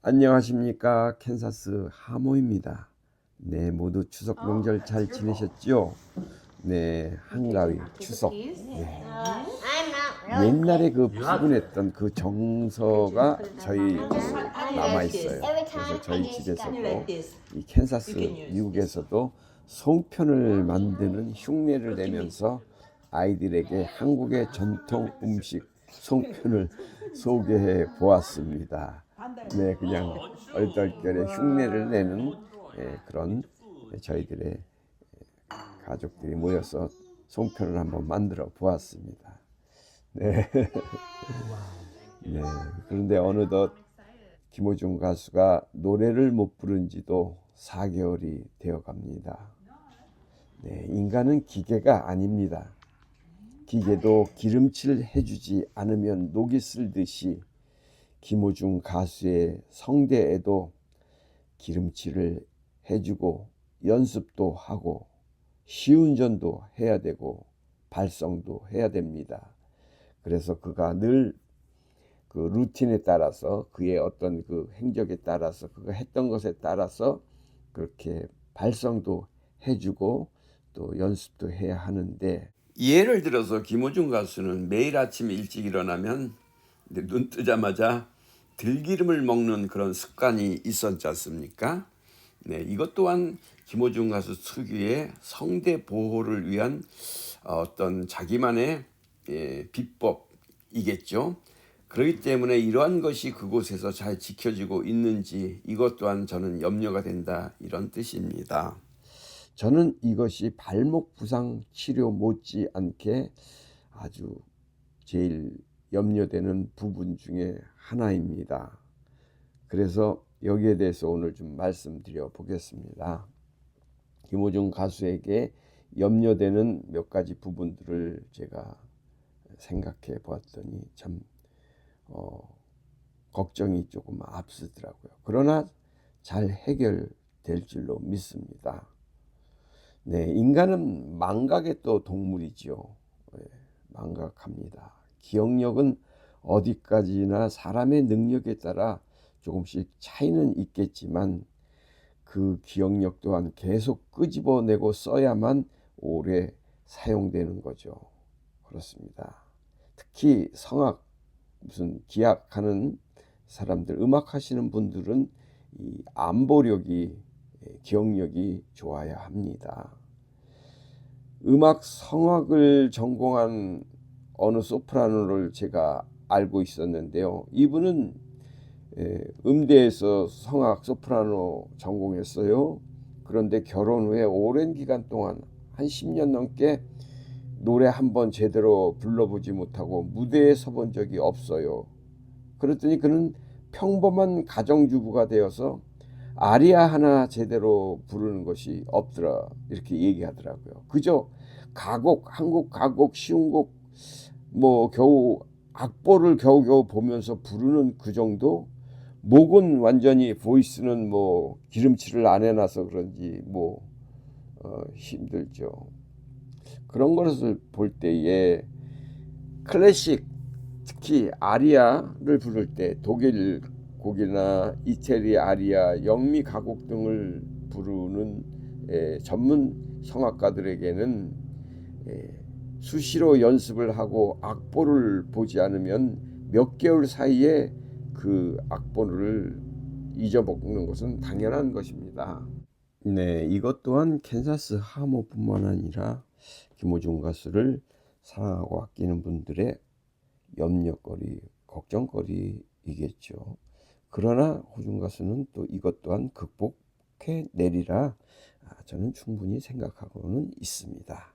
안녕하십니까. 캔사스 하모입니다. 네, 모두 추석 명절 잘 지내셨죠? 네, 한가위 추석. 네. 옛날에 그 푸근했던 그 정서가 저희 남아 있어요. 그래서 저희 집에서도 이 캔사스 미국에서도 송편을 만드는 흉내를 내면서 아이들에게 한국의 전통 음식 송편을 소개해 보았습니다. 네, 그냥 얼떨결에 흉내를 내는 그런 저희들의 가족들이 모여서 송편을 한번 만들어 보았습니다. 네. 네. 그런데 어느덧 김호중 가수가 노래를 못 부른 지도 4개월이 되어 갑니다. 네, 인간은 기계가 아닙니다. 기계도 기름칠 해주지 않으면 녹이 슬듯이 김호중 가수의 성대에도 기름칠을 해주고 연습도 하고 시운전도 해야 되고 발성도 해야 됩니다. 그래서 그가 늘 그 루틴에 따라서 그의 어떤 그 행적에 따라서 그가 했던 것에 따라서 그렇게 발성도 해주고 또 연습도 해야 하는데, 예를 들어서 김호중 가수는 매일 아침 일찍 일어나면 눈 뜨자마자 들기름을 먹는 그런 습관이 있었지 않습니까? 네, 이것 또한 김호중 가수 특유의 성대 보호를 위한 어떤 자기만의 비법이겠죠. 그렇기 때문에 이러한 것이 그곳에서 잘 지켜지고 있는지 이것 또한 저는 염려가 된다, 이런 뜻입니다. 저는 이것이 발목 부상 치료 못지않게 아주 제일 염려되는 부분 중에 하나입니다. 그래서 여기에 대해서 오늘 좀 말씀드려 보겠습니다. 김호중 가수에게 염려되는 몇 가지 부분들을 제가 생각해 보았더니 참 걱정이 조금 앞서더라고요. 그러나 잘 해결될 줄로 믿습니다. 네, 인간은 망각의 또 동물이죠. 네, 망각합니다. 기억력은 어디까지나 사람의 능력에 따라 조금씩 차이는 있겠지만 그 기억력 또한 계속 끄집어내고 써야만 오래 사용되는 거죠. 그렇습니다. 특히 성악, 무슨 기악하는 사람들, 음악 하시는 분들은 이 암보력이, 기억력이 좋아야 합니다. 음악 성악을 전공한 어느 소프라노를 제가 알고 있었는데요. 이분은 음대에서 성악 소프라노 전공했어요. 그런데 결혼 후에 오랜 기간 동안 한 10년 넘게 노래 한 번 제대로 불러보지 못하고 무대에 서본 적이 없어요. 그랬더니 그는 평범한 가정주부가 되어서 아리아 하나 제대로 부르는 것이 없더라, 이렇게 얘기하더라고요. 그저 가곡, 한국 가곡, 쉬운 곡, 뭐 겨우 악보를 겨우겨우 보면서 부르는 그 정도. 목은 완전히, 보이스는 뭐 기름칠을 안 해놔서 그런지 뭐 힘들죠. 그런 것을 볼 때에 클래식, 특히 아리아를 부를 때 독일 곡이나 이태리 아리아, 영미 가곡 등을 부르는 전문 성악가들에게는 수시로 연습을 하고 악보를 보지 않으면 몇 개월 사이에 그 악보를 잊어먹는 것은 당연한 것입니다. 네, 이것 또한 캔사스 하모뿐만 아니라 김호중 가수를 사랑하고 아끼는 분들의 염려거리, 걱정거리이겠죠. 그러나 호중 가수는 또 이것 또한 극복해 내리라 저는 충분히 생각하고는 있습니다.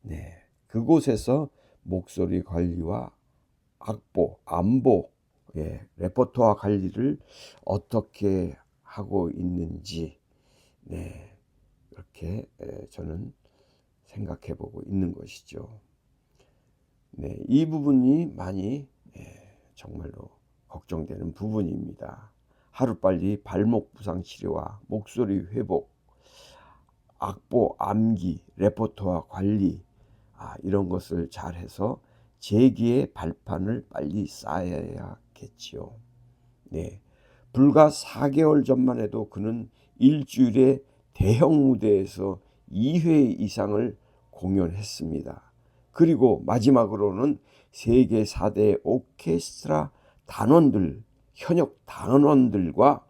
네, 그곳에서 목소리 관리와 악보, 안보, 레퍼토아 관리를 어떻게 하고 있는지, 네, 이렇게 저는 생각해 보고 있는 것이죠. 네, 이 부분이 많이 정말로 걱정되는 부분입니다. 하루빨리 발목 부상 치료와 목소리 회복, 악보, 암기, 레퍼토아 관리, 이런 것을 잘해서 재기의 발판을 빨리 쌓아야겠지요. 네, 불과 4개월 전만 해도 그는 일주일에 대형 무대에서 2회 이상을 공연했습니다. 그리고 마지막으로는 세계 4대 오케스트라 단원들, 현역 단원들과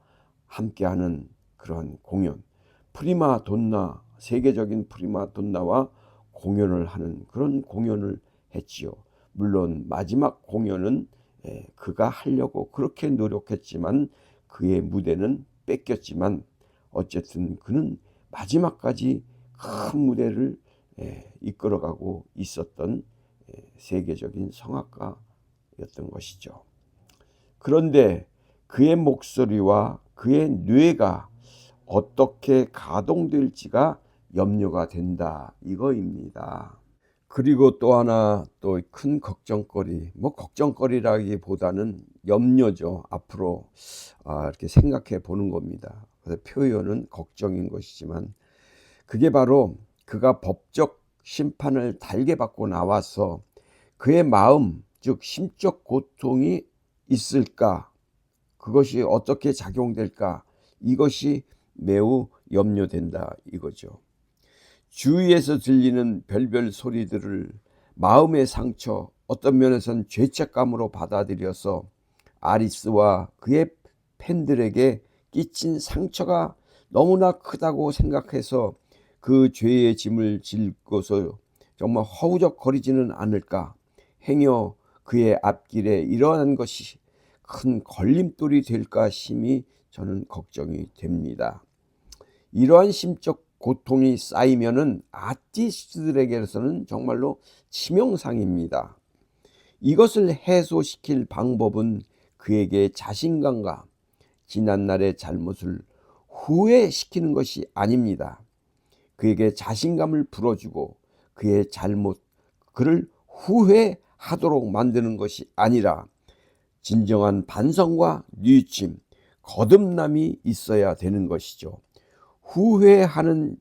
함께하는 그런 공연, 프리마돈나, 세계적인 프리마돈나와 공연을 하는 그런 공연을 했지요. 물론 마지막 공연은 그가 하려고 그렇게 노력했지만 그의 무대는 뺏겼지만 어쨌든 그는 마지막까지 큰 무대를 이끌어가고 있었던 세계적인 성악가였던 것이죠. 그런데 그의 목소리와 그의 뇌가 어떻게 가동될지가 염려가 된다 이거입니다. 그리고 또 하나 또 큰 걱정거리, 뭐 걱정거리라기보다는 염려죠. 앞으로 이렇게 생각해 보는 겁니다. 그래서 표현은 걱정인 것이지만 그게 바로 그가 법적 심판을 달게 받고 나와서 그의 마음, 즉 심적 고통이 있을까? 그것이 어떻게 작용될까? 이것이 매우 염려된다 이거죠. 주위에서 들리는 별별 소리들을 마음의 상처, 어떤 면에선 죄책감으로 받아들여서 아리스와 그의 팬들에게 끼친 상처가 너무나 크다고 생각해서 그 죄의 짐을 짓고서 정말 허우적거리지는 않을까. 행여 그의 앞길에 일어난 것이 큰 걸림돌이 될까 심히 저는 걱정이 됩니다. 이러한 심적 고통이 쌓이면은 아티스트들에게서는 정말로 치명상입니다. 이것을 해소시킬 방법은 그에게 자신감과 지난날의 잘못을 후회시키는 것이 아닙니다. 그에게 자신감을 불어주고 그의 잘못, 그를 후회하도록 만드는 것이 아니라 진정한 반성과 뉘우침, 거듭남이 있어야 되는 것이죠. 후회하는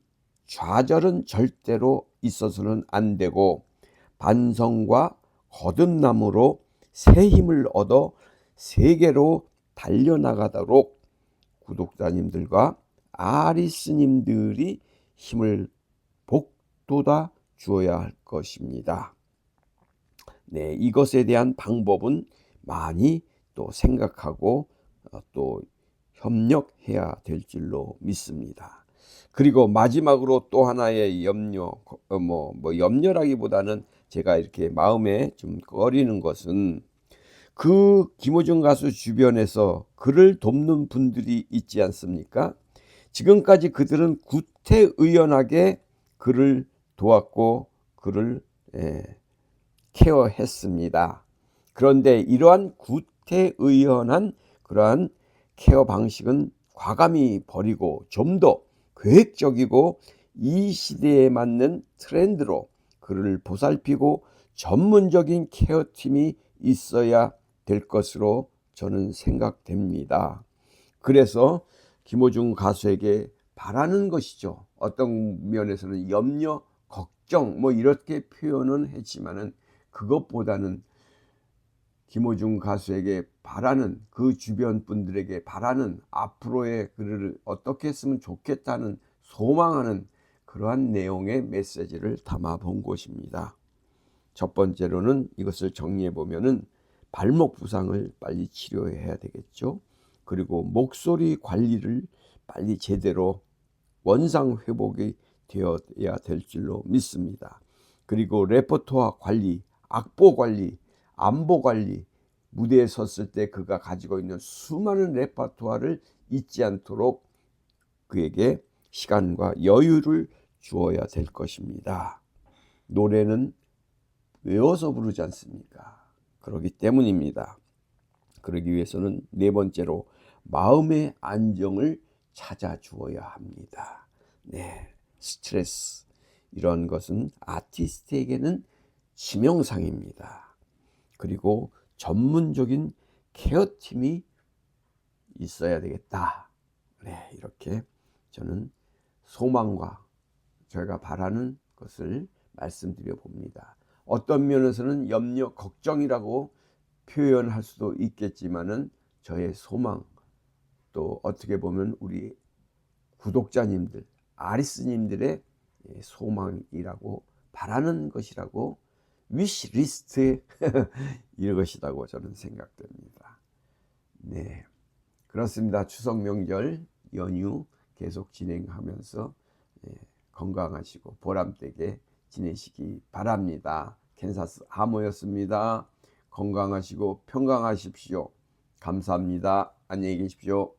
좌절은 절대로 있어서는 안 되고 반성과 거듭남으로 새 힘을 얻어 세계로 달려나가도록 구독자님들과 아리스님들이 힘을 복돋아 주어야 할 것입니다. 네, 이것에 대한 방법은 많이 또 생각하고 또 협력해야 될 줄로 믿습니다. 그리고 마지막으로 또 하나의 염려, 염려라기보다는 제가 이렇게 마음에 좀 꺼리는 것은 그 김호중 가수 주변에서 그를 돕는 분들이 있지 않습니까? 지금까지 그들은 구태의연하게 그를 도왔고 그를 케어했습니다. 그런데 이러한 구태의연한 그러한 케어 방식은 과감히 버리고 좀 더 계획적이고 이 시대에 맞는 트렌드로 그를 보살피고 전문적인 케어팀이 있어야 될 것으로 저는 생각됩니다. 그래서 김호중 가수에게 바라는 것이죠. 어떤 면에서는 염려, 걱정 이렇게 표현은 했지만은 그것보다는 김호중 가수에게 바라는, 그 주변 분들에게 바라는, 앞으로의 그를 어떻게 했으면 좋겠다는 소망하는 그러한 내용의 메시지를 담아 본 것입니다. 첫 번째로는 이것을 정리해 보면은 발목 부상을 빨리 치료해야 되겠죠. 그리고 목소리 관리를 빨리 제대로 원상 회복이 되어야 될 줄로 믿습니다. 그리고 레퍼토어 관리, 악보 관리, 안보 관리, 무대에 섰을 때 그가 가지고 있는 수많은 레퍼토어를 잊지 않도록 그에게 시간과 여유를 주어야 될 것입니다. 노래는 외워서 부르지 않습니까? 그렇기 때문입니다. 그러기 위해서는 네 번째로 마음의 안정을 찾아 주어야 합니다. 네, 스트레스 이런 것은 아티스트에게는 치명상입니다. 그리고 전문적인 케어팀이 있어야 되겠다. 네, 이렇게 저는 소망과 저희가 바라는 것을 말씀드려 봅니다. 어떤 면에서는 염려, 걱정이라고 표현할 수도 있겠지만은 저의 소망, 또 어떻게 보면 우리 구독자님들, 아리스님들의 소망이라고 바라는 것이라고 위시리스트 이것이라고 저는 생각됩니다. 네, 그렇습니다. 추석 명절 연휴 계속 진행하면서 건강하시고 보람되게 지내시기 바랍니다. 캔사스 하모였습니다. 건강하시고 평강하십시오. 감사합니다. 안녕히 계십시오.